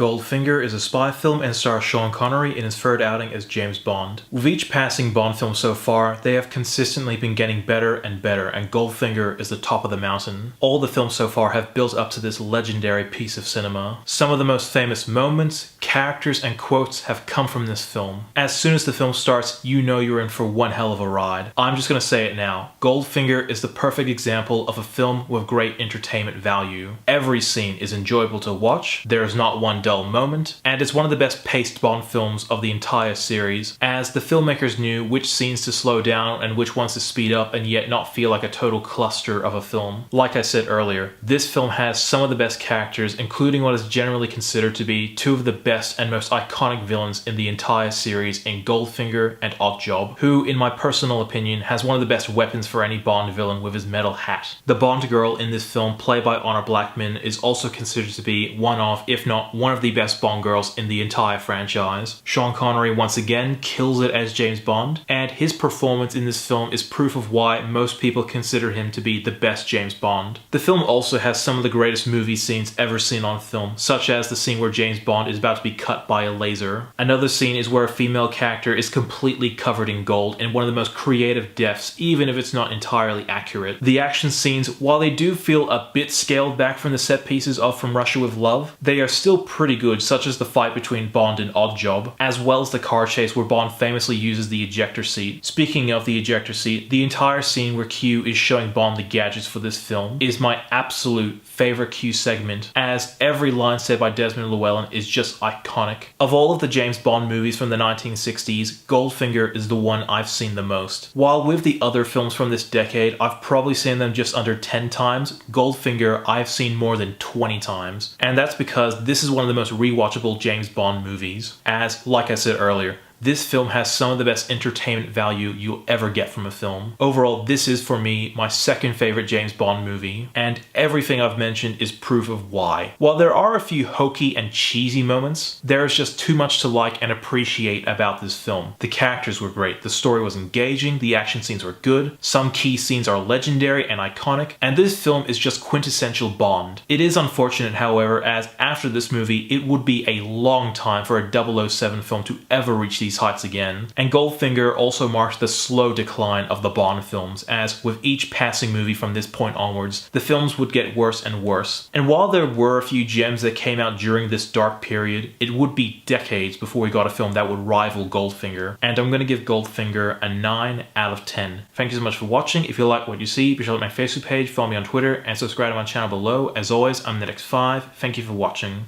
Goldfinger is a spy film and stars Sean Connery in his third outing as James Bond. With each passing Bond film so far, they have consistently been getting better and better, and Goldfinger is the top of the mountain. All the films so far have built up to this legendary piece of cinema. Some of the most famous moments, characters, and quotes have come from this film. As soon as the film starts, you know you're in for one hell of a ride. I'm just gonna say it now. Goldfinger is the perfect example of a film with great entertainment value. Every scene is enjoyable to watch, there is not one dull moment, and it's one of the best paced Bond films of the entire series, as the filmmakers knew which scenes to slow down and which ones to speed up and yet not feel like a total cluster of a film. Like I said earlier, this film has some of the best characters, including what is generally considered to be two of the best and most iconic villains in the entire series in Goldfinger and Oddjob, who, in my personal opinion, has one of the best weapons for any Bond villain with his metal hat. The Bond girl in this film, played by Honor Blackman, is also considered to be one of, if not one of the best Bond girls in the entire franchise. Sean Connery once again kills it as James Bond, and his performance in this film is proof of why most people consider him to be the best James Bond. The film also has some of the greatest movie scenes ever seen on film, such as the scene where James Bond is about to be cut by a laser. Another scene is where a female character is completely covered in gold in one of the most creative deaths, even if it's not entirely accurate. The action scenes, while they do feel a bit scaled back from the set pieces of From Russia with Love, they are still pretty good, such as the fight between Bond and Oddjob, as well as the car chase where Bond famously uses the ejector seat. Speaking of the ejector seat, the entire scene where Q is showing Bond the gadgets for this film is my absolute favorite Q segment, as every line said by Desmond Llewellyn is just iconic. Of all of the James Bond movies from the 1960s, Goldfinger is the one I've seen the most. While with the other films from this decade, I've probably seen them just under 10 times, Goldfinger I've seen more than 20 times. And that's because this is one of the most rewatchable James Bond movies, as, like I said earlier, this film has some of the best entertainment value you'll ever get from a film. Overall, this is, for me, my second favorite James Bond movie, and everything I've mentioned is proof of why. While there are a few hokey and cheesy moments, there is just too much to like and appreciate about this film. The characters were great, the story was engaging, the action scenes were good, some key scenes are legendary and iconic, and this film is just quintessential Bond. It is unfortunate, however, as after this movie, it would be a long time for a 007 film to ever reach these heights again. And Goldfinger also marks the slow decline of the Bond films, as with each passing movie from this point onwards, the films would get worse and worse. And while there were a few gems that came out during this dark period, it would be decades before we got a film that would rival Goldfinger. And I'm gonna give Goldfinger a 9 out of 10. Thank you so much for watching. If you like what you see, be sure to like my Facebook page, follow me on Twitter, and subscribe to my channel below. As always, I'm NetX5. Thank you for watching.